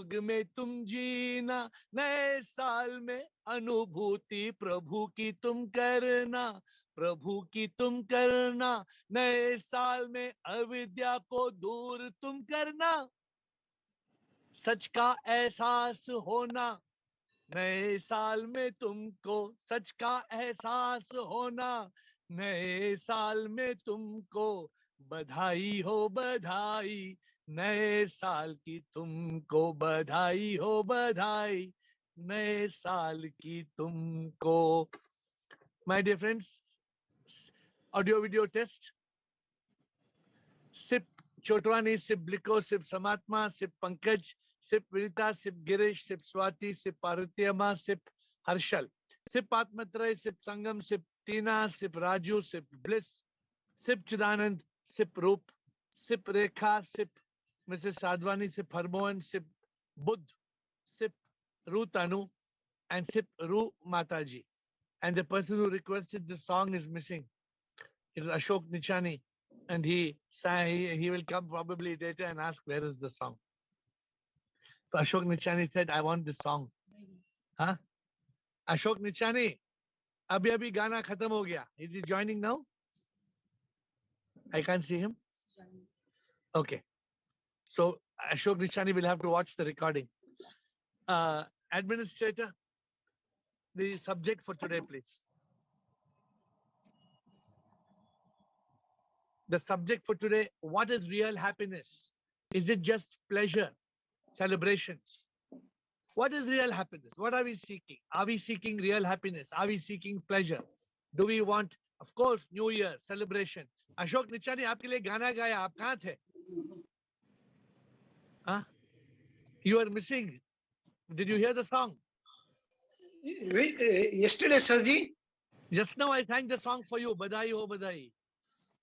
कलयुग में तुम जीना, नए साल में अनुभूति प्रभु की तुम करना, प्रभु की तुम करना, नए साल में अविद्या को दूर तुम करना, सच का एहसास होना, नए साल में तुमको सच का एहसास होना, नए साल में तुमको बधाई हो बधाई, नए साल की तुमको बधाई हो बधाई, नए साल की तुमको। My dear friends, audio video test. Sip Chhotwani, sip Bliko, sip Samatma, sip Pankaj, sip Vinita, sip Girish, sip Swati, sip Parvatiyama, sip Harshal, sip Atmatray, sip Sangam, sip Tina, sip Raju, sip Bliss, sip Chidanand, sip Roop, sip Rekha, sip Mrs Sadhwani, sip Harmohan, sip Buddha, sip रू तनु, and sip रू माताजी. And the person who requested this song is missing. It is Ashok Nichani. And he will come probably later and ask where is the song. So Ashok Nichani said, I want this song. Huh? Ashok Nichani, abhi gana khatam ho gaya. Is he joining now? I can't see him. Okay. So Ashok Nichani will have to watch the recording. Administrator, the subject for today, please. The subject for today, what is real happiness? Is it just pleasure, celebrations? What is real happiness? What are we seeking? Are we seeking real happiness? Are we seeking pleasure? Do we want, of course, New Year, celebration? Ashok Nichani, aapke liye gana gaya, aap kahan the? Huh? You are missing. Did you hear the song? Yesterday, Sirji. Just now I sang the song for you, Badai Ho Badai.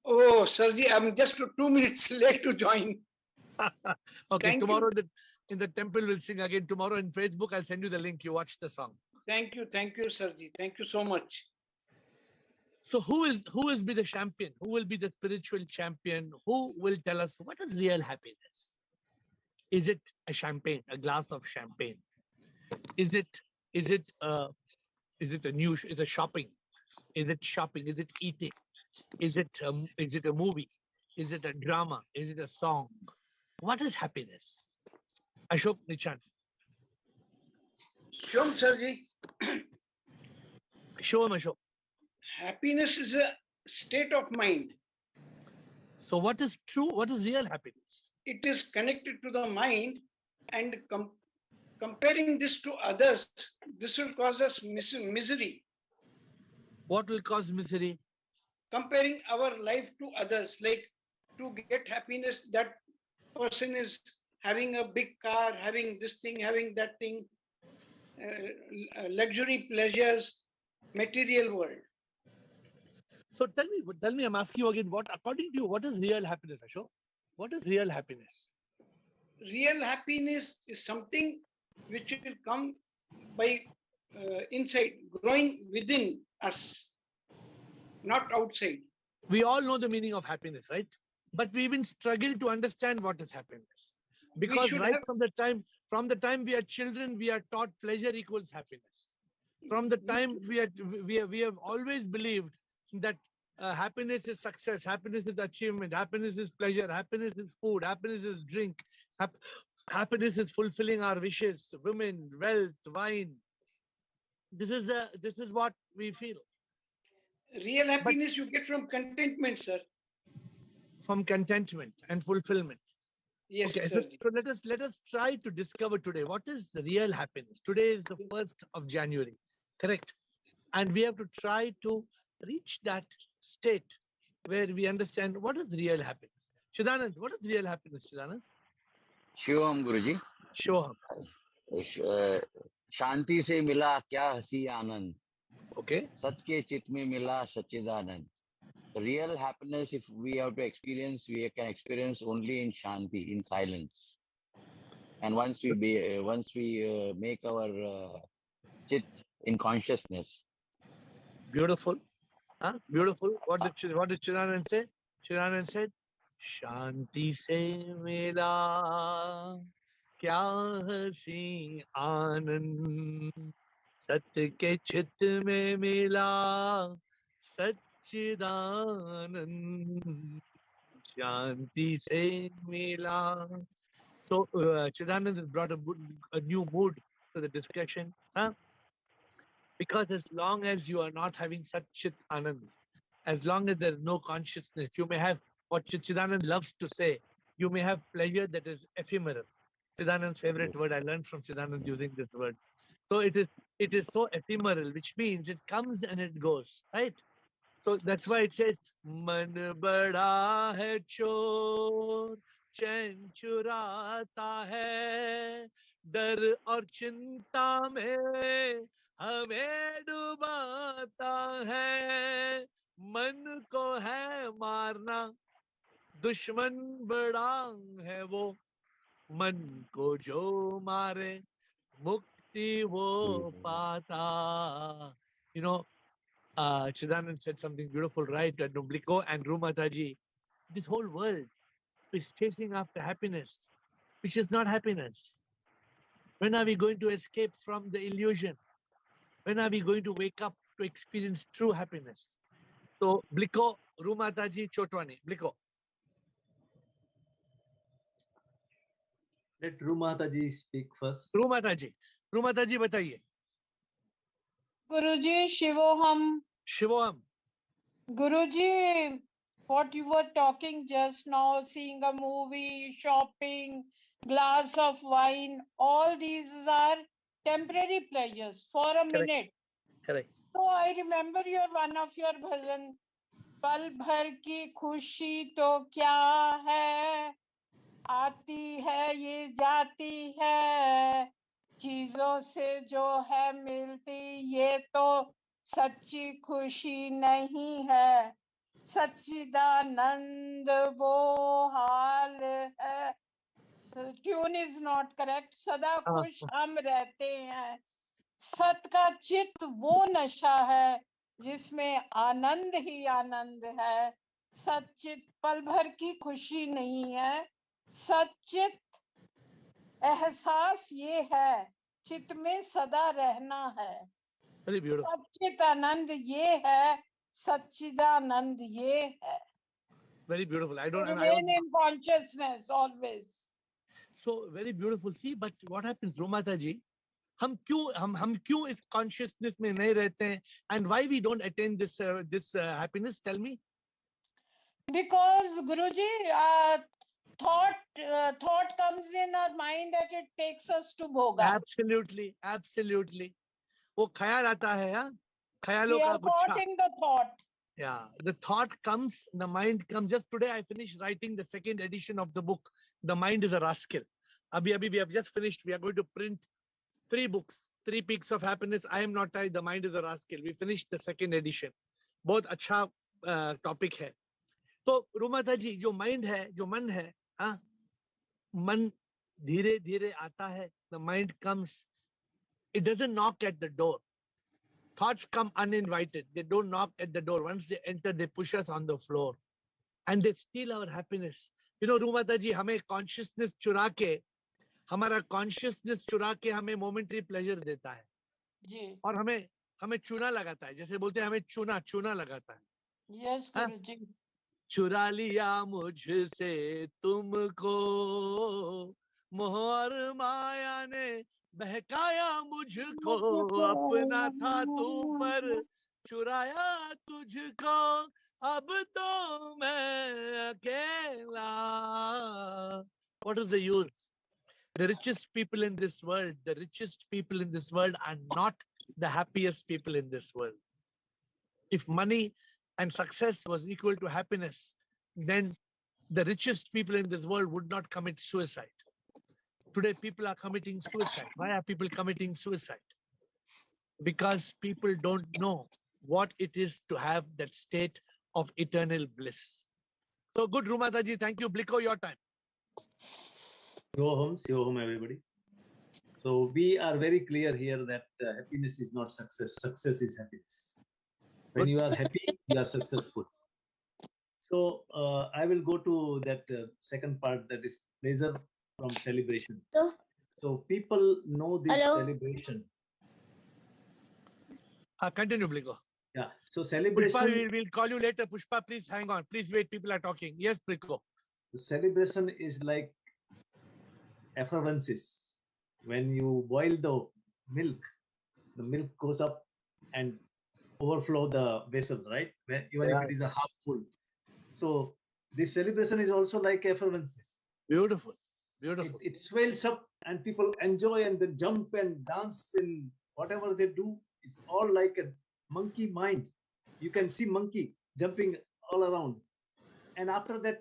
Oh, Sirji, I'm just 2 minutes late to join. Okay, Thank tomorrow you. in the temple we'll sing again. Tomorrow in Facebook, I'll send you the link. You watch the song. Thank you, Sirji. Thank you so much. So who will be the champion? Who will be the spiritual champion? Who will tell us what is real happiness? Is it a champagne, a glass of champagne? Is it shopping? Is it shopping? Is it eating? Is it a movie? Is it a drama? Is it a song? What is happiness? Ashok Nichani. Sure, Sirji. Show him, Ashok. Happiness is a state of mind. So what is true? What is real happiness? It is connected to the mind, and comparing this to others, this will cause us misery. What will cause misery? Comparing our life to others, like to get happiness, that person is having a big car, having this thing, having that thing, luxury pleasures, material world. So tell me, I'm asking you again, according to you, what is real happiness, Ashok? What is real happiness? Real happiness is something which will come by inside, growing within us, not outside. We all know the meaning of happiness, right? But we even struggle to understand what is happiness. Because from the time we are children, we are taught pleasure equals happiness. From the time we have always believed that happiness is success, happiness is achievement, happiness is pleasure, happiness is food, happiness is drink, happiness is fulfilling our wishes, women, wealth, wine. This is what we feel. Real happiness you get from contentment, sir. From contentment and fulfillment. Yes, okay, sir. So let us try to discover today what is the real happiness. Today is the 1st of January, correct? And we have to try to reach that state where we understand what is real happiness. Chidanand, what is real happiness, Chidanand? Shivam, Guruji. Shivam. शांति से मिला क्या हंसी आनंद. Okay. सत के चित में मिला सच्चिदानंद. Real happiness, if we have to experience, we can experience only in shanti, in silence. And once we make our chit in consciousness. Beautiful. Huh? Beautiful. What did Chidanand say? Chidanand said, Shanti se mila क्या हसी आनंद सत्य के चित में मिला सच्चिदानंद शांति से मिला. So Chidanand brought a new mood to the discussion, huh? Because as long as you are not having such chit anand, as long as there is no consciousness, you may have what Chidanand loves to say, you may have pleasure that is ephemeral. Chidanand's favorite Yes. word, I learned from Chidanand using this word. So it is so ephemeral, which means it comes and it goes, right? So that's why it says, Man bada hai chor, चैन चुराता है, डर और चिंता में हमें डुबाता है, मन को है मारना, दुश्मन बड़ा है वो, मन को जो मारे, मुक्ति वो पाता. You know, Chidanand said something beautiful, right? Nublico and Rumataji, this whole world is chasing after happiness, which is not happiness. When are we going to escape from the illusion? When are we going to wake up to experience true happiness? So, Bliko, Rumataji, Chotwani, Bliko. Let Rumataji speak first. Rumataji, bataiye. Guruji, Shivoham. Shivoham. Guruji, what you were talking just now, seeing a movie, shopping, glass of wine, all these are temporary pleasures for a minute. Correct. So I remember one of your bhajan, पल भर की खुशी तो क्या है, आती है ये जाती है, चीजों से जो है मिलती ये तो सच्ची खुशी नहीं है, सच्चिदानंद वो हाल है. Tune is not correct. सदा खुश हम रहते हैं. सत का चित वो नशा है जिसमें आनंद ही आनंद है. सच्चित पल भर की खुशी नहीं है. सच्चित एहसास ये है, चित में सदा रहना है. Very beautiful. सच्चित आनंद ये है, सच्चिदानंद ये है. Very beautiful. I don't Remain in consciousness always. So very beautiful. See, but what happens, Rumataji? हम क्यों इस consciousness में नहीं रहते हैं? And why we don't attain this happiness? Tell me. Because Guruji, thought comes in our mind that it takes us to bhoga. Absolutely, absolutely. वो ख्याल आता है, हाँ? ख्यालों We का are गुच्छा. caught in the thought. Yeah, the thought comes, the mind comes. Just today, I finished writing the second edition of the book. The Mind is a Rascal. Abhi we have just finished. We are going to print 3 books, 3 Peaks of Happiness. I am not tired. The Mind is a Rascal. We finished the second edition. बहुत अच्छा topic है. तो रुमाता जी, जो mind है, जो मन है, हाँ, मन धीरे धीरे आता है. The mind comes. It doesn't knock at the door. Thoughts come uninvited. They don't knock at the door. Once they enter, they push us on the floor. And they steal our happiness. You know, Rumata ji, हमें consciousness चुरा के, हमारा consciousness चुरा के हमें momentary pleasure देता है. जी. और हमें चूना लगाता है. जैसे बोलते हैं हमें चूना लगाता है. Yes, Guruji. चुरा लिया मुझसे तुमको, मोह और माया ने बहकाया मुझको, अपना था तू पर चुराया तुझको, अब तो मैं अकेला. What is the use? The richest people in this world, are not the happiest people in this world. If money and success was equal to happiness, then the richest people in this world would not commit suicide. Today, people are committing suicide. Why are people committing suicide? Because people don't know what it is to have that state of eternal bliss. So good, Rumataji. Thank you. Bliko, your time. Shivoham, everybody. So we are very clear here that happiness is not success. Success is happiness. When you are happy, you are successful. So I will go to that second part, that is pleasure from celebration. So people know this Hello? celebration. Continue, Bliko. Yeah. So Pushpa, celebration, we'll call you later. Pushpa, please hang on. Please wait. People are talking. Yes, Bliko. the celebration is like effervescence. When you boil the milk goes up and overflow the vessel, right? Even if it is a half full. So this celebration is also like effervescence. Beautiful. Beautiful. It swells up and people enjoy and then jump and dance and whatever they do is all like a monkey mind. You can see monkey jumping all around. And after that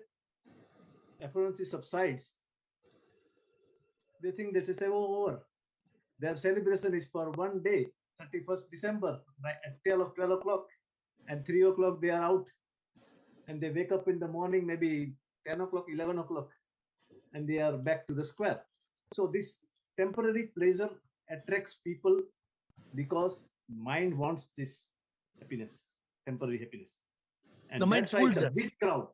effervescence subsides, they think that is over. Their celebration is for one day, 31st December, right at 12 o'clock. And 3 o'clock they are out. And they wake up in the morning, maybe 10 o'clock, 11 o'clock. And they are back to the square. So this temporary pleasure attracts people because mind wants this happiness, temporary happiness. And The mind that's why it's fools a us. big crowd.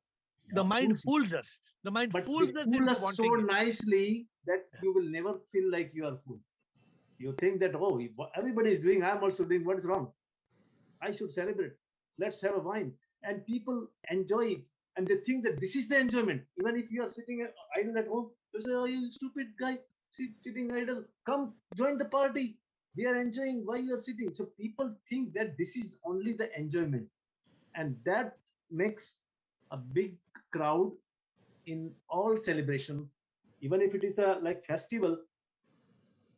The Yeah, mind fools you. fools us. The mind But fools they us fool into us so wanting it. nicely that you will never feel like you are full. You think that, oh, everybody is doing, I'm also doing, what's wrong? I should celebrate. Let's have a wine. And people enjoy it. And they think that this is the enjoyment. Even if you are sitting idle at home, you say, oh, you stupid guy, sitting idle. Come, join the party. We are enjoying why you are sitting. So people think that this is only the enjoyment. And that makes a big crowd in all celebration. Even if it is a like festival,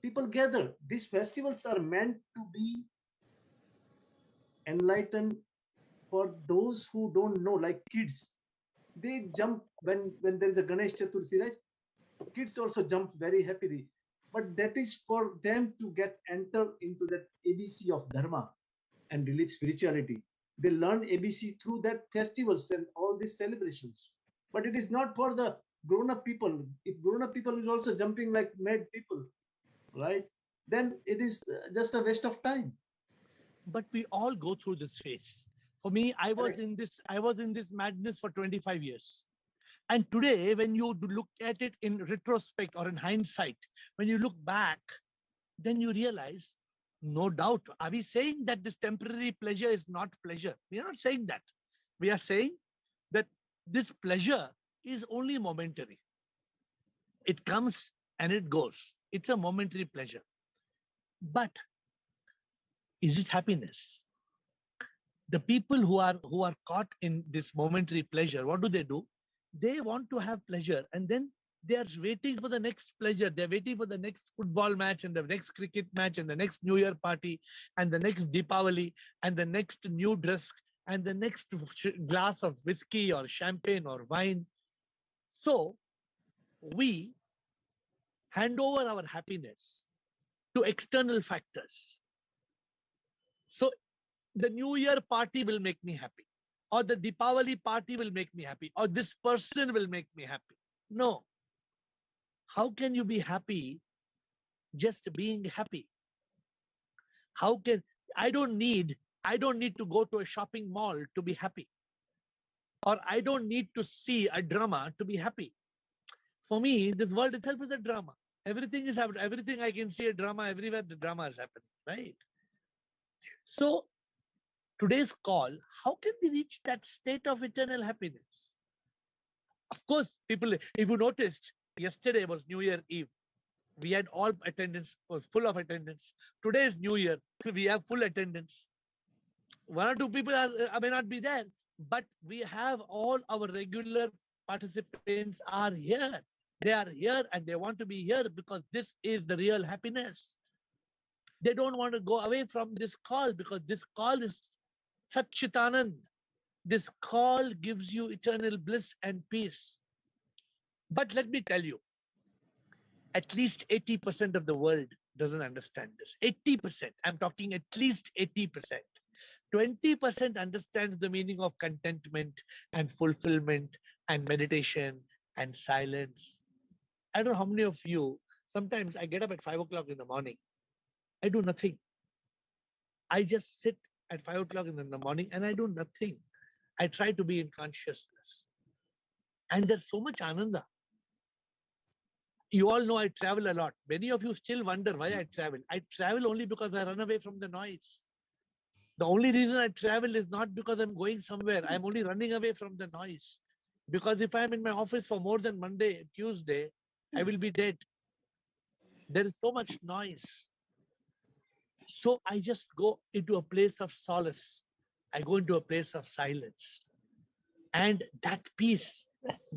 people gather. These festivals are meant to be enlightened for those who don't know, like kids. They jump when there is a Ganesh Chaturthi, right? Kids also jump very happily. But that is for them to enter into that ABC of Dharma and relive spirituality. They learn ABC through that festivals and all these celebrations. But it is not for the grown-up people. If grown-up people is also jumping like mad people, right? Then it is just a waste of time. But we all go through this phase. For me, I was in this madness for 25 years. And today, when you look at it in retrospect or in hindsight, when you look back, then you realize, no doubt, are we saying that this temporary pleasure is not pleasure? We are not saying that. We are saying that this pleasure is only momentary. It comes and it goes. It's a momentary pleasure. But is it happiness? The people who are caught in this momentary pleasure, what do? They want to have pleasure, and then they are waiting for the next pleasure. They're waiting for the next football match and the next cricket match and the next New Year party and the next Deepavali and the next new dress and the next glass of whiskey or champagne or wine. So we hand over our happiness to external factors. So the New Year party will make me happy, or the Deepavali party will make me happy, or this person will make me happy. No. How can you be happy just being happy? How can I don't need to go to a shopping mall to be happy, or I don't need to see a drama to be happy. For me, this world itself is a drama. Everything is happening. Everything I can see a drama everywhere. The drama is happening, right? So today's call, how can we reach that state of eternal happiness? Of course, people, if you noticed, yesterday was New Year Eve. We had all attendance, was full of attendance. Today is New Year. We have full attendance. One or two people may not be there, but we have all our regular participants are here. They are here and they want to be here because this is the real happiness. They don't want to go away from this call because this call is Satchitanand. This call gives you eternal bliss and peace. But let me tell you, at least 80% of the world doesn't understand this. 80%, I'm talking at least 80%. 20% understands the meaning of contentment and fulfillment and meditation and silence. I don't know how many of you, sometimes I get up at 5 o'clock in the morning. I do nothing. I just sit at 5 o'clock in the morning and I do nothing. I try to be in consciousness. And there's so much ananda. You all know I travel a lot. Many of you still wonder why I travel. I travel only because I run away from the noise. The only reason I travel is not because I'm going somewhere. I'm only running away from the noise. Because if I'm in my office for more than Monday, Tuesday, I will be dead. There is so much noise. So I just go into a place of solace. I go into a place of silence. And that peace,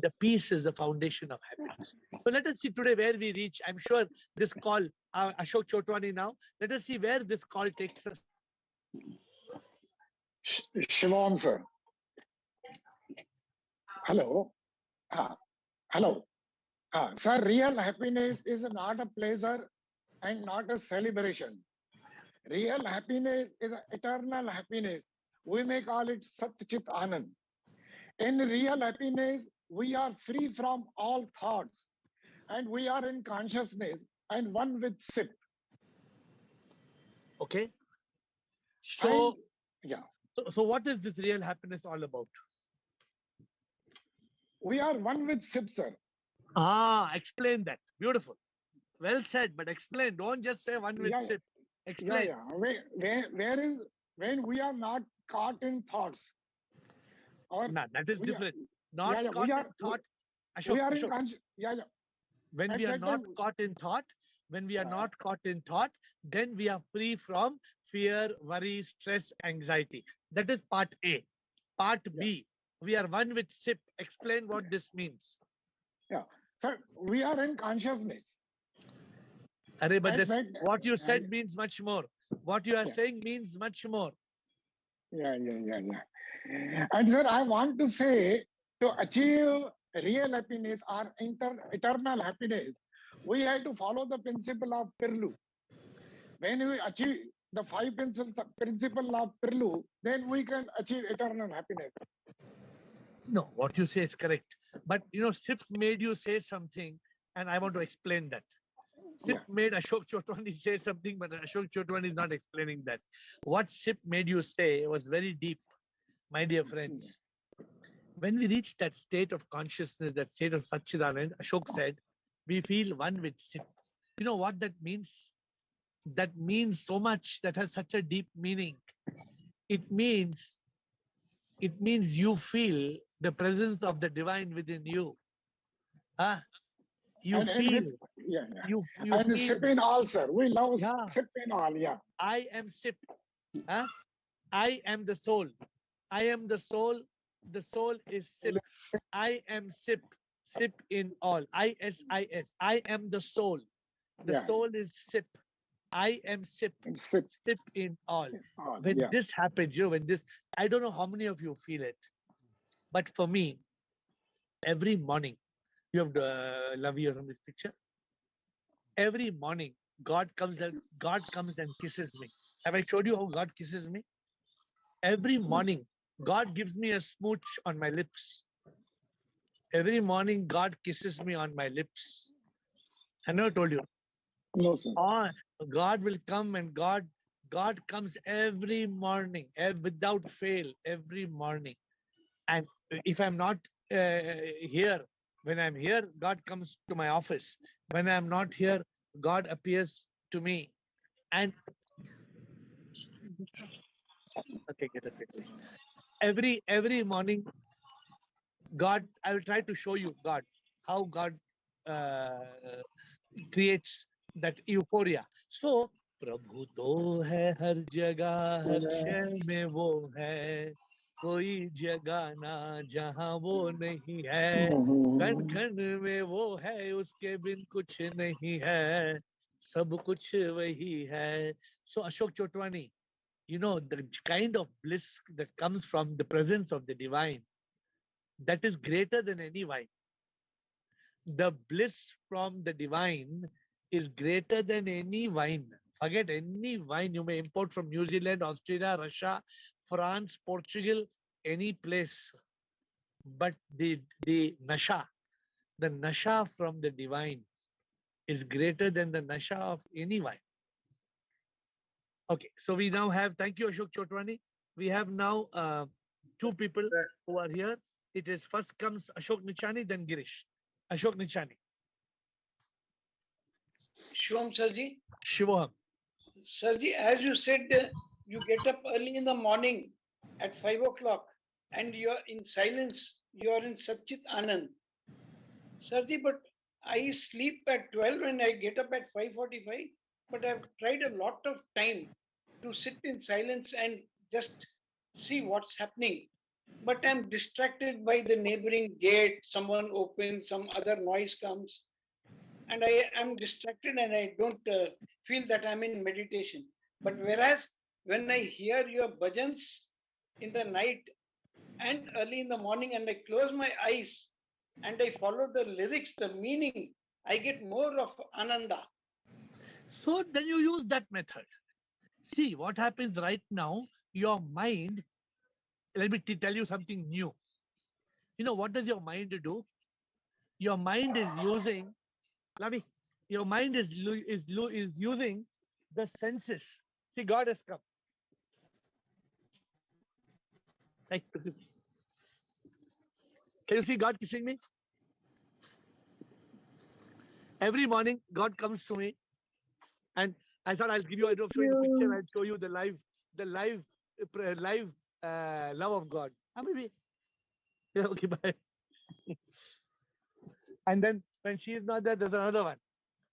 the peace is the foundation of happiness. So let us see today where we reach. I'm sure this call, Ashok Chotwani now, let us see where this call takes us. Shivam sir. Hello. Hello. Sir, real happiness is not a pleasure and not a celebration. Real happiness is an eternal happiness. We may call it Sat Chit Anand. In real happiness, we are free from all thoughts and we are in consciousness and one with SIP. Okay. So, And, yeah. So what is this real happiness all about? We are one with SIP, sir. Explain that. Beautiful. Well said, but explain. Don't just say one with SIP. Explain. Where is when we are not caught in thoughts? Or no, that is different. Not yeah, caught in thought. Ashok, we are Ashok. in When we are not caught in thought, when we are not caught in thought, then we are free from fear, worry, stress, anxiety. That is part A. Part B, we are one with SIP. Explain what this means. Yeah, sir, we are in consciousness. But this, what you said means much more. What you are saying means much more. Yeah. And sir, I want to say, to achieve real happiness or eternal happiness, we have to follow the principle of Pirlu. When we achieve the 5 principle of Pirlu, then we can achieve eternal happiness. No, what you say is correct. But SIP made you say something, and I want to explain that. SIP made Ashok Chotwani say something, but Ashok Chotwani is not explaining that. What SIP made you say was very deep, my dear friends. When we reach that state of consciousness, that state of Satchidanand, Ashok said, we feel one with SIP. You know what that means? That means so much, that has such a deep meaning. It means you feel the presence of the divine within you. You feel. You and feel. SIP in all, sir. We love SIP in all, I am SIP. I am the soul. I am the soul. The soul is SIP. I am SIP. SIP in all. ISIS. I am the soul. The soul is SIP. I am SIP. SIP in all. When this happens, when this, I don't know how many of you feel it, but for me, every morning, you have love you from this picture. Every morning, God comes and kisses me. Have I showed you how God kisses me? Every morning, God gives me a smooch on my lips. Every morning, God kisses me on my lips. I never told you. No, sir. God will come, and God comes every morning, without fail, every morning. And if I'm not here, when I'm here, God comes to my office. When I'm not here, God appears to me. And okay, get it quickly. Every morning, God, I will try to show you how God creates that euphoria. So, Prabhu to hai har jagah, har shay mein wo hai. कोई जगह ना जहां वो नहीं है, कण कण में वो है, उसके बिन कुछ नहीं है, सब कुछ वही है. So Ashok Chotwani, the kind of bliss that comes from the presence of the divine, that is greater than any wine. The bliss from the divine is greater than any wine. Forget any wine you may import from New Zealand, Australia, Russia, France, Portugal, any place. But the nasha from the divine is greater than the nasha of any wine. Okay, so we now have, thank you Ashok Chotwani. We have now 2 people who are here. It is first comes Ashok Nichani, then Girish. Ashok Nichani. Shivam Sarji. Shivam. Sarji, as you said, you get up early in the morning at 5 o'clock and you're in silence, you're in Satchit Anand. Sarji, but I sleep at 12 and I get up at 5:45, but I've tried a lot of time to sit in silence and just see what's happening. But I'm distracted by the neighboring gate, someone opens, some other noise comes, and I am distracted and I don't feel that I'm in meditation. But whereas when I hear your bhajans in the night and early in the morning and I close my eyes and I follow the lyrics, the meaning, I get more of ananda. So then you use that method. See what happens right now. Your mind, let me tell you something new. You know, what does your mind do? Your mind is using, Lavi, your mind is using the senses. See, God has come. Hey, can you see God kissing me? Every morning, God comes to me, and I thought I'll give you, I'll show you a picture, I'll show you the live love of God. Maybe. Yeah, okay, bye. And then when she is not there, there's another one.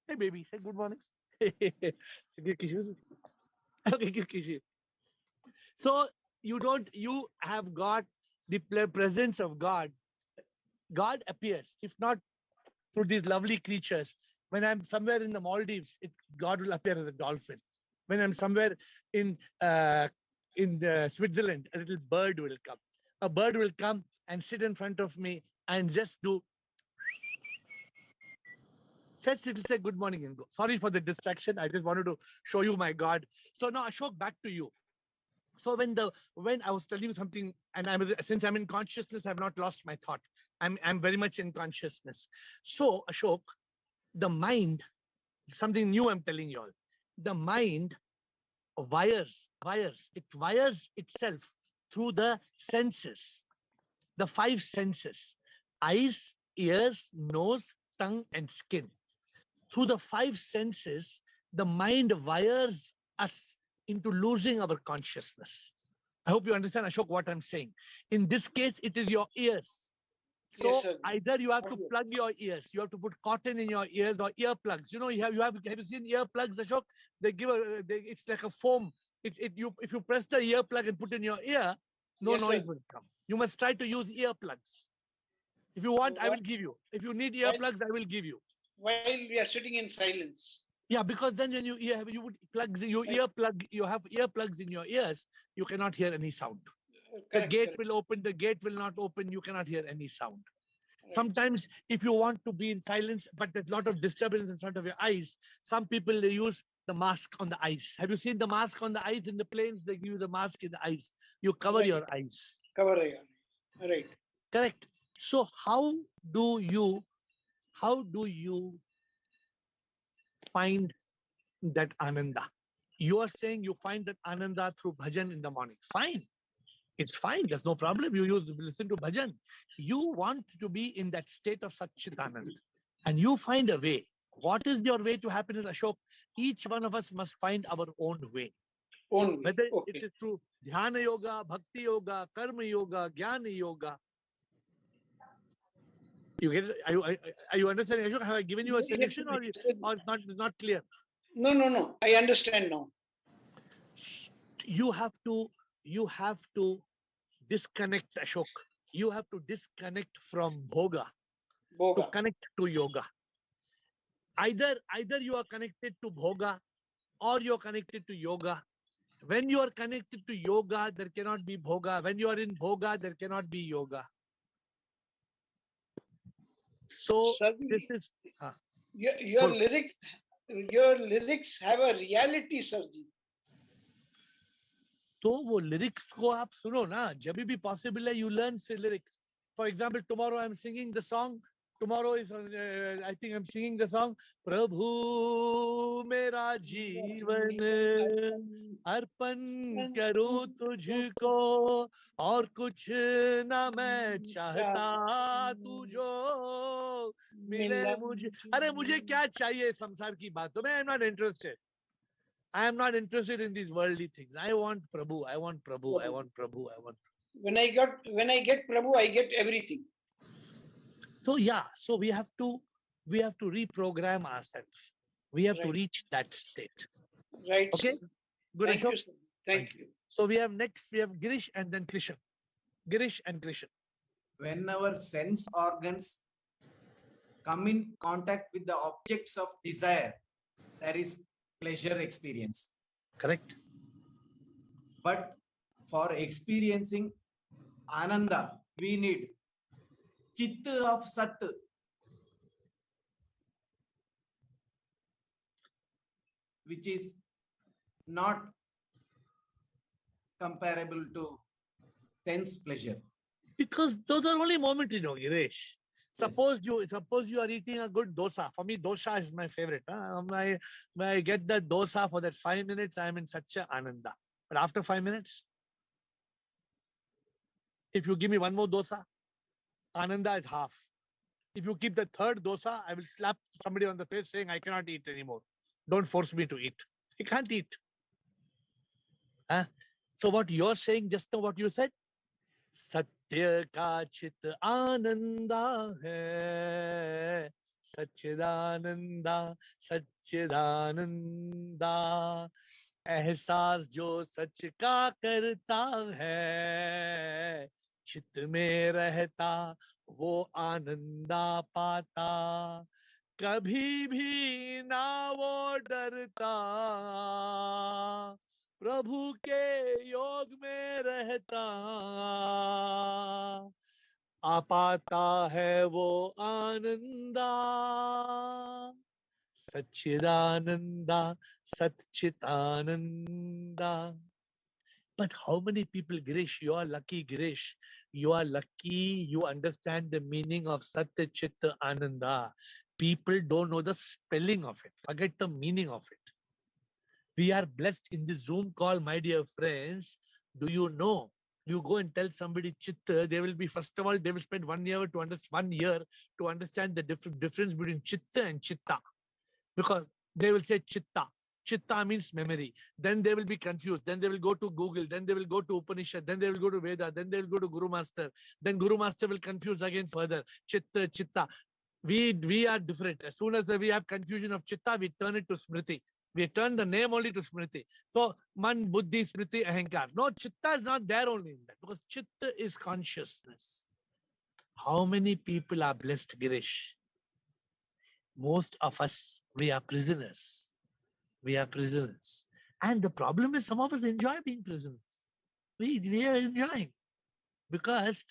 Hey, baby, say good morning. Give kisses. Okay, give kisses. So you have got the presence of God. God appears, if not through these lovely creatures. When I'm somewhere in the Maldives, God will appear as a dolphin. When I'm somewhere in Switzerland, a little bird will come. A bird will come and sit in front of me and just do. Just it'll say good morning and go. Sorry for the distraction. I just wanted to show you my God. So now Ashok, back to you. So when I was telling you something, and since I'm in consciousness, I've not lost my thought. I'm very much in consciousness. So Ashok, the mind, something new I'm telling you all. The mind wires itself through the senses, the 5 senses: eyes, ears, nose, tongue, and skin. Through the 5 senses, the mind wires us into losing our consciousness. I hope you understand, Ashok, what I'm saying. In this case, it is your ears. So Yes, either you have to plug your ears, you have to put cotton in your ears or earplugs. You know, have you seen earplugs, Ashok? They give it's like a foam. If you press the earplug and put in your ear, no Yes, noise sir. will come. You must try to use earplugs. If you want, I will give you. If you need earplugs, I will give you. While we are sitting in silence. Yeah, because then when you would plug your earplug, you have earplugs in your ears, you cannot hear any sound. The gate will open, the gate will not open, you cannot hear any sound. Right. Sometimes if you want to be in silence, but there's a lot of disturbance in front of your eyes, some people, they use the mask on the eyes. Have you seen the mask on the eyes in the planes? They give you the mask in the eyes. You cover your eyes. Cover your eyes. Right. Correct. So how do you find that ananda? You are saying you find that ananda through bhajan in the morning. Fine. It's fine. There's no problem. You listen to bhajan. You want to be in that state of Satchitanand. And you find a way. What is your way to happiness, Ashok? Each one of us must find our own way. Whether it is through dhyana yoga, bhakti yoga, karma yoga, jnana yoga. You get it? Are you understanding, Ashok? Have I given you a solution, or it's not clear? No. I understand now. You have to disconnect, Ashok. You have to disconnect from bhoga to connect to yoga. Either you are connected to bhoga or you're connected to yoga. When you are connected to yoga, there cannot be bhoga. When you are in bhoga, there cannot be yoga. So this is your lyrics have a reality, Sarji. तो वो lyrics को आप सुनो ना, जब भी possible है, you learn lyrics. For example, tomorrow I'm singing the song Tomorrow is, I think I'm singing the song, Prabhu Mera Jeevan अर्पण करूं तुझको और कुछ ना मैं चाहता तू जो मिले मुझे अरे मुझे क्या चाहिए संसार की बातों में I am not interested in these worldly things. I want Prabhu. I want Prabhu. I want Prabhu. I want. When I get Prabhu, I get everything. So yeah, so we have to reprogram ourselves. We have to reach that state. Right. Okay. Good. Thank you, sir. Thank you. So we have Girish and then Krishan. Girish and Krishan. When our sense organs come in contact with the objects of desire, there is pleasure experience. Correct. But for experiencing Ananda, we need Chitta of Sat. Which is not comparable to sense pleasure. Because those are only momentary, Girish. Suppose you are eating a good dosa. For me, dosa is my favorite. When I get that dosa for that 5 minutes, I am in such a ananda. But after 5 minutes, if you give me one more dosa, ananda is half. If you keep the third dosa, I will slap somebody on the face saying, I cannot eat anymore. Don't force me to eat. I can't eat. So what you're saying, just now what you said, Satya ka chit ananda hai, Satchidananda, Satchidananda, एहसास जो सच का करता है, चित्त में रहता वो आनंदा पाता, कभी भी ना वो डरता, प्रभु के योग में रहता, आ पाता है वो Ananda, Satchidananda, Satchitananda. But how many people, Girish, you are lucky, Girish. You are lucky you understand the meaning of Satya Chitta Ananda. People don't know the spelling of it. Forget the meaning of it. We are blessed in this Zoom call, my dear friends. Do you know? You go and tell somebody Chitta, they will be, first of all, they will spend 1 year to understand the difference between Chitta and Chitta. Because they will say Chitta. Chitta means memory. Then they will be confused. Then they will go to Google. Then they will go to Upanishad. Then they will go to Veda. Then they will go to Guru Master. Then Guru Master will confuse again further. Chitta, Chitta. We are different. As soon as we have confusion of Chitta, we turn it to Smriti. We turn the name only to Smriti. So, Man, Buddhi, Smriti, Ahankar. No, Chitta is not there only in that. Because Chitta is consciousness. How many people are blessed, Girish? Most of us, we are prisoners. We are prisoners. And the problem is some of us enjoy being prisoners. We are enjoying because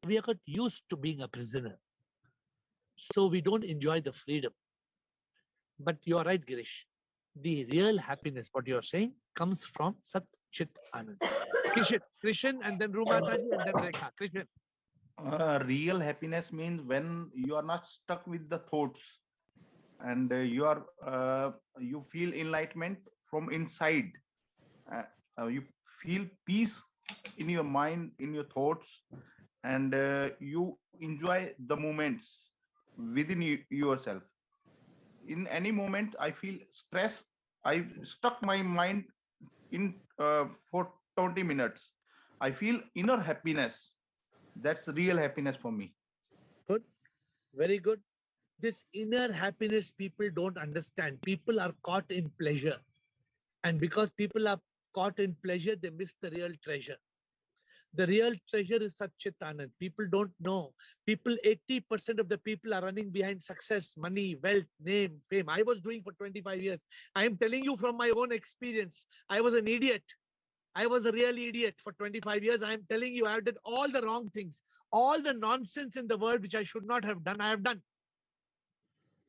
we are got used to being a prisoner. So we don't enjoy the freedom. But you are right, Girish. The real happiness, what you are saying, comes from Sat Chit Anand. Krishan and then Rumataji and then Rekha. Krishan. Real happiness means when you are not stuck with the thoughts. And you feel enlightenment from inside. You feel peace in your mind, in your thoughts, and you enjoy the moments within yourself. In any moment, I feel stress. I stuck my mind in for 20 minutes. I feel inner happiness. That's real happiness for me. Good. Very good. This inner happiness people don't understand. People are caught in pleasure. And because people are caught in pleasure, they miss the real treasure. The real treasure is Satchitanand. People don't know. 80% of the people are running behind success, money, wealth, name, fame. I was doing for 25 years. I am telling you from my own experience. I was an idiot. I was a real idiot for 25 years. I am telling you, I have done all the wrong things. All the nonsense in the world which I should not have done, I have done.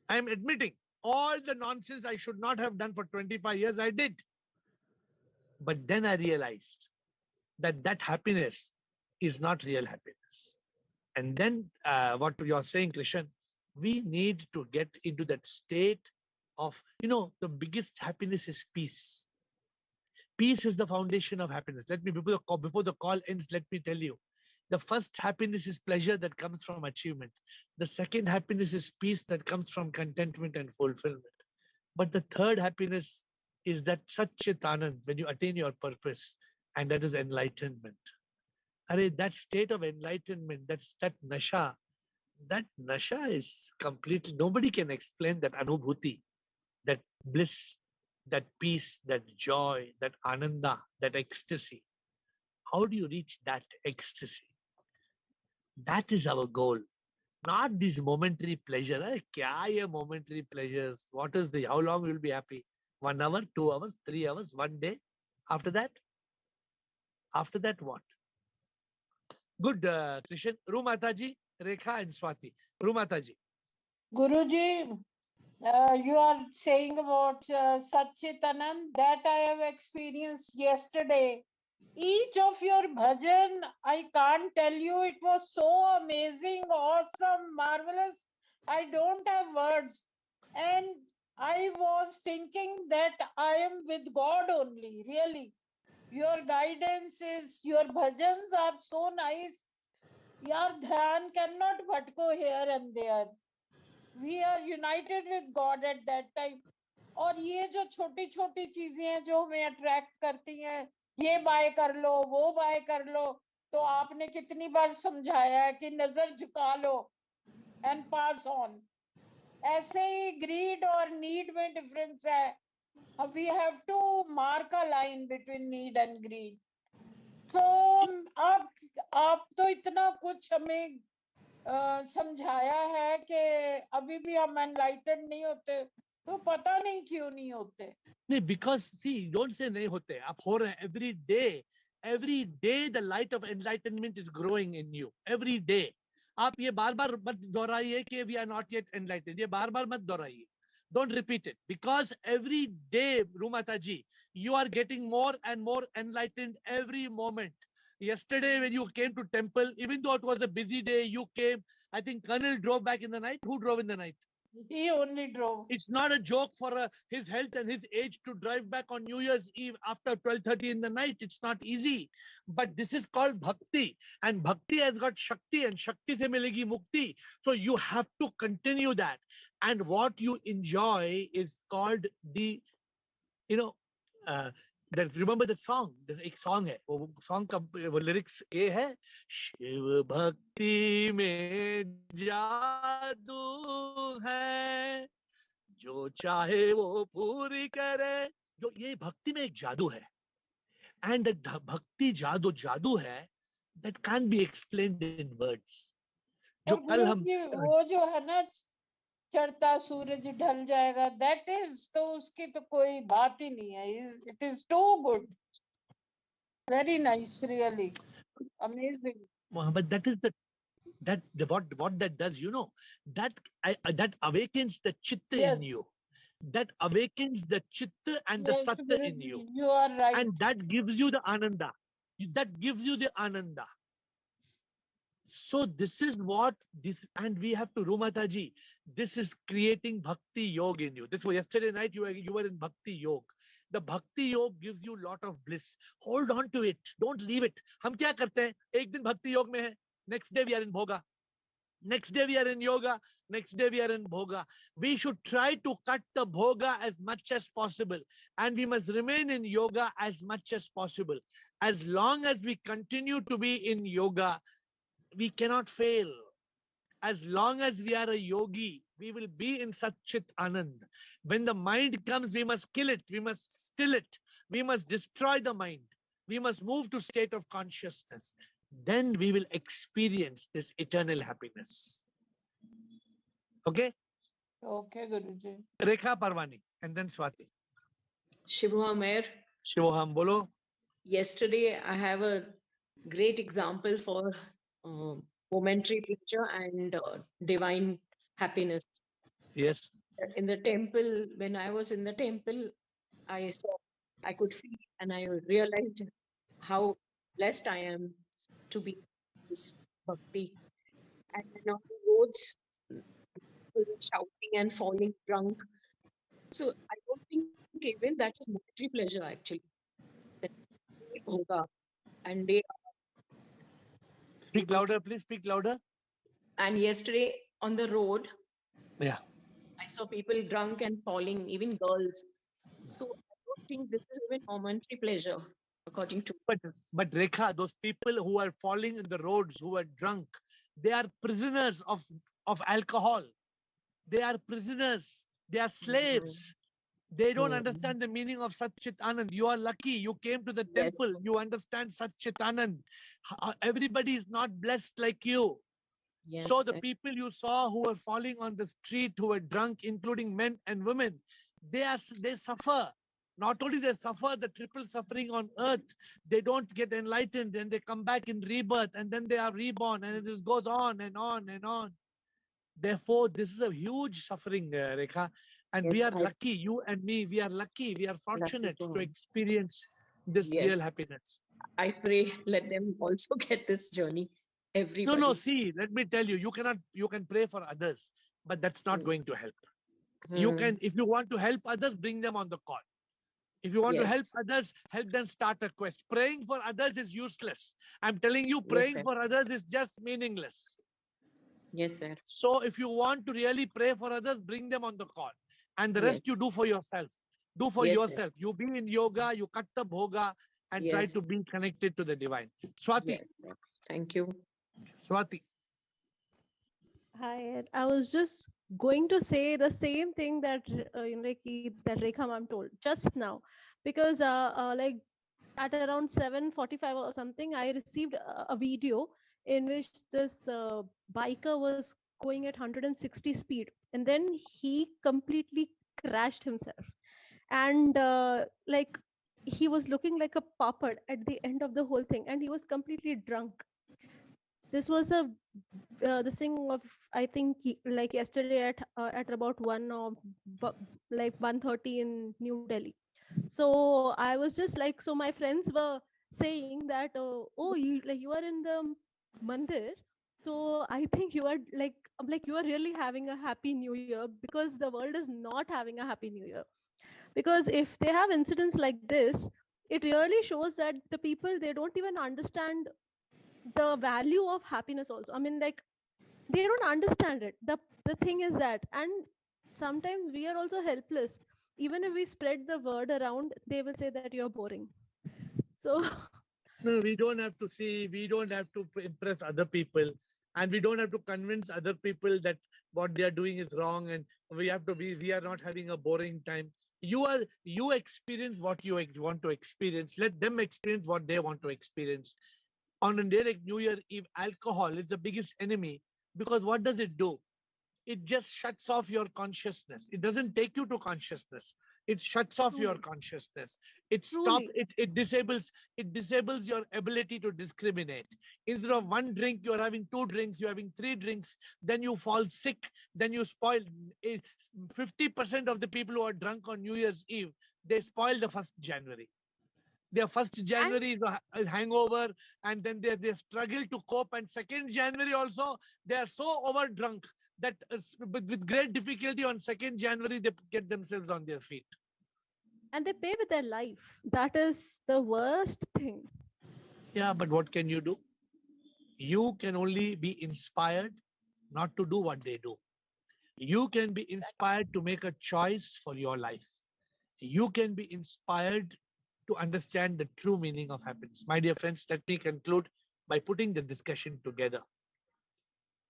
I am admitting all the nonsense I should not have done for 25 years, I did. But then I realized that happiness is not real happiness. And then what you're saying, Krishan, We need to get into that state of, the biggest happiness is peace. Peace is the foundation of happiness. Let me, before the call ends, let me tell you. The first happiness is pleasure that comes from achievement. The second happiness is peace that comes from contentment and fulfillment. But the third happiness is that Satchit Anand, when you attain your purpose, and that is enlightenment. That state of enlightenment, that nasha is completely, nobody can explain that anubhuti, that bliss, that peace, that joy, that ananda, that ecstasy. How do you reach that ecstasy? That is our goal, not these momentary pleasure. Kya ye momentary pleasures? What is how long will be happy? 1 hour, 2 hours, 3 hours, 1 day? After that what? Good, Krishan. Rumataji, Rekha and Swati. Rumataji. Guruji, you are saying about Satchitanand, that I have experienced yesterday. Each of your bhajan, I can't tell you, it was so amazing, awesome, marvelous. I don't have words. And I was thinking that I am with God only, really. Your guidance is, your bhajans are so nice. Your dhyan cannot but go here and there. We are united with God at that time. और ये जो छोटी छोटी चीजें हैं जो हमें attract करती हैं, ये बाय कर लो, वो बाय कर लो, तो आपने कितनी बार समझाया है कि नजर झुका लो एंड पास ऑन. ऐसे ही ग्रीड और नीड में डिफरेंस है. We have to mark a line between need and greed. तो आप तो इतना कुछ हमें समझाया है कि अभी भी हम एनलाइटेंड नहीं होते, तो पता नहीं क्यों नहीं होते. नहीं, because see, don't say नहीं होते, आप हो रहे हैं. Every day the light of enlightenment is growing in you. Every day. आप ये बार-बार मत दोहराइए कि we are not yet enlightened. ये बार-बार मत दोहराइए. Don't repeat it, because every day, Rumata ji, you are getting more and more enlightened every moment. Yesterday when you came to temple, even though it was a busy day, you came. I think Colonel drove back in the night. Who drove in the night? He only drove. It's not a joke for his health and his age to drive back on New Year's Eve after 12:30 in the night. It's not easy. But this is called bhakti. And bhakti has got shakti, and shakti se milegi mukti. So you have to continue that. And what you enjoy is called the, remember that song? There's a song है. वो song का lyrics ये है. शिव भक्ति में जादू है, जो चाहे वो पूरी करे. जो ये भक्ति में एक जादू है. And that bhakti जादू है, that can't be explained in words. जो कल हम वो जो है ना, चढ़ता सूरज ढल जाएगा, that is, तो उसकी तो कोई बात ही नहीं है. It is too good, very nice, really amazing. But that is what that does, that awakens the chitta in you. That awakens the chitta and the satta in you. You are right. And that gives you the ananda. That gives you the ananda. So this is what this, and we have to, Rumataji, this is creating bhakti yoga in you. This was yesterday night, you were in bhakti yoga. The bhakti yoga gives you a lot of bliss. Hold on to it. Don't leave it. हम क्या करते हैं? एक दिन bhakti yoga में है, next day we are in bhoga. Next day we are in yoga. Next day we are in bhoga. We should try to cut the bhoga as much as possible. And we must remain in yoga as much as possible. As long as we continue to be in yoga, we cannot fail. As long as we are a yogi, we will be in Satchit Anand. When the mind comes, we must kill it. We must still it. We must destroy the mind. We must move to state of consciousness. Then we will experience this eternal happiness. Okay? Okay, Guruji. Rekha Parvani and then Swati. Shivoham AiR. Shivoham, bolo. Yesterday, I have a great example for momentary pleasure and divine happiness. Yes. In the temple, when I was in the temple, I could feel and I realized how blessed I am to be this bhakti. And on the roads, people were shouting and falling drunk. So I don't think even that is momentary pleasure actually. That hoga. And they Speak louder, please speak louder. and yesterday on the road, Yeah. I saw people drunk and falling, even girls. So I don't think this is even momentary pleasure, according to But Rekha, those people who are falling in the roads, who are drunk, they are prisoners of alcohol. They are prisoners. They are slaves. They don't understand the meaning of Sat Chit Anand. You are lucky. You came to the temple. You understand Sat Chit Anand. Everybody is not blessed like you. Yes, So the people you saw who were falling on the street, who were drunk, including men and women, they suffer. Not only they suffer the triple suffering on earth, they don't get enlightened, and they come back in rebirth, and then they are reborn, and it just goes on and on and on. Therefore, this is a huge suffering, Rekha. And we Yes, are lucky, you and me, we are lucky, we are fortunate to to- experience this real Yes. happiness. I pray let them also get this journey. Everybody. No, see, let me tell you, you can pray for others, but that's not going to help. You can, if you want to help others, bring them on the call. If you want to help others, help them start a quest. Praying for others is useless. I'm telling you, praying for others is just meaningless. Yes, sir. So if you want to really pray for others, bring them on the call. And the rest you do for yourself. Do for yourself. You be in yoga, you cut the bhoga, and try to be connected to the divine. Swati. Thank you. Swati. Hi, Ed. I was just going to say the same thing that that Rekha ma'am told just now, because like at around 7:45 or something, I received a video in which this biker was going at 160 speed, and then he completely crashed himself, and like he was looking like a puppet at the end of the whole thing, and he was completely drunk. This was a the thing of, I think, like yesterday at about 1 or like 1:30 in New Delhi. So I was just like, so my friends were saying that oh, you are in the mandir, so I think you are like, I'm like, you are really having a happy new year, because the world is not having a happy new year. Because if they have incidents like this, it really shows that the people, they don't even understand the value of happiness also. I mean, like, they don't understand it. The thing is that, and sometimes we are also helpless. Even if we spread the word around, they will say that you're boring. So no, we don't have to see, we don't have to impress other people, and we don't have to convince other people that what they are doing is wrong, and we have to be, we are not having a boring time. You experience what you want to experience. Let them experience what they want to experience. On a day like New Year Eve, alcohol is the biggest enemy, because what does it do? It just shuts off your consciousness. It doesn't take you to consciousness. It shuts off your consciousness. It stops, it disables your ability to discriminate. Instead of one drink, you're having two drinks, you're having three drinks, then you fall sick, then you spoil. 50% of the people who are drunk on New Year's Eve, they spoil the 1st January. Their 1st January is a hangover, and then they struggle to cope. And 2nd January also, they are so over drunk that with great difficulty on 2nd January, they get themselves on their feet. and they pay with their life. That is the worst thing. Yeah, but what can you do? You can only be inspired not to do what they do. You can be inspired to make a choice for your life. You can be inspired to understand the true meaning of happiness. My dear friends, let me conclude by putting the discussion together.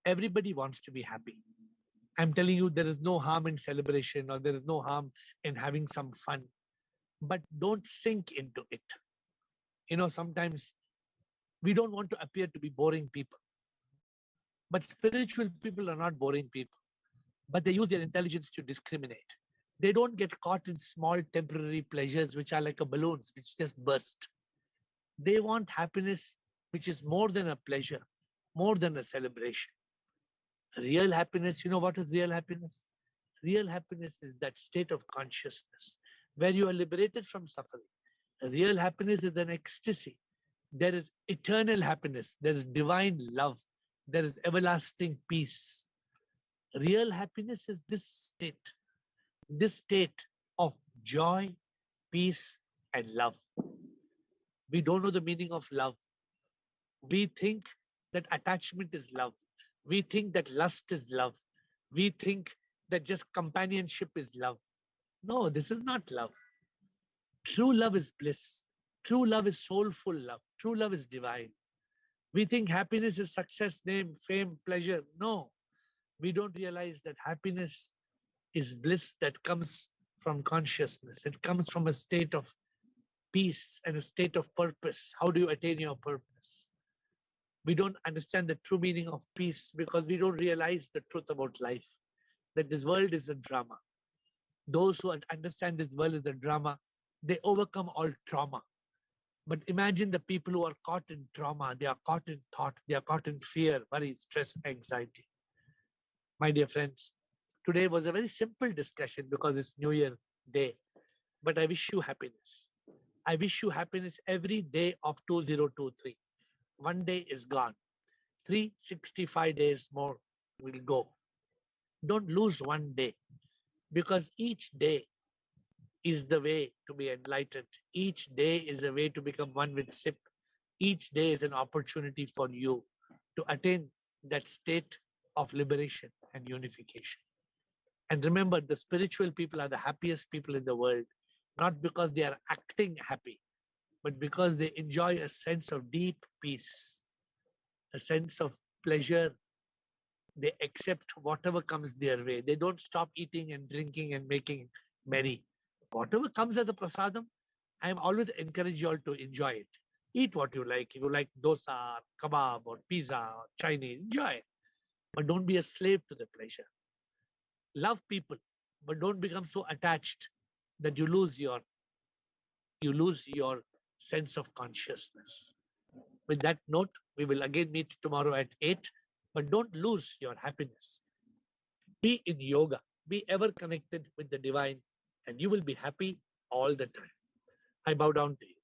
Everybody wants to be happy. I'm telling you, there is no harm in celebration, or there is no harm in having some fun, but don't sink into it. You know, sometimes we don't want to appear to be boring people, but spiritual people are not boring people, but they use their intelligence to discriminate. They don't get caught in small temporary pleasures, which are like a balloons, which just burst. They want happiness, which is more than a pleasure, more than a celebration. Real happiness, you know what is real happiness? Real happiness is that state of consciousness where you are liberated from suffering. Real happiness is an ecstasy. There is eternal happiness. There is divine love. There is everlasting peace. Real happiness is this state of joy, peace, and love. We don't know the meaning of love. We think that attachment is love. We think that lust is love. We think that just companionship is love. No, this is not love. True love is bliss. True love is soulful love. True love is divine. We think happiness is success, name, fame, pleasure. No, we don't realize that happiness is bliss that comes from consciousness. It comes from a state of peace and a state of purpose. How do you attain your purpose? We don't understand the true meaning of peace because we don't realize the truth about life, that this world is a drama. Those who understand this world is a drama, they overcome all trauma. But imagine the people who are caught in trauma, they are caught in thought, they are caught in fear, worry, stress, anxiety. My dear friends, today was a very simple discussion because it's New Year Day, but I wish you happiness. I wish you happiness every day of 2023. One day is gone. 365 days more will go. Don't lose one day because each day is the way to be enlightened. Each day is a way to become one with SIP. Each day is an opportunity for you to attain that state of liberation and unification. And remember, the spiritual people are the happiest people in the world, not because they are acting happy, but because they enjoy a sense of deep peace, a sense of pleasure. They accept whatever comes their way. They don't stop eating and drinking and making merry. Whatever comes as a prasadam, I am always encourage you all to enjoy it. Eat what you like. If you like dosa, kebab, or pizza, or Chinese, enjoy. But don't be a slave to the pleasure. Love people, but don't become so attached that you lose your sense of consciousness. With that note, we will again meet tomorrow at 8, but don't lose your happiness. Be in yoga, be ever connected with the divine, and you will be happy all the time. I bow down to you.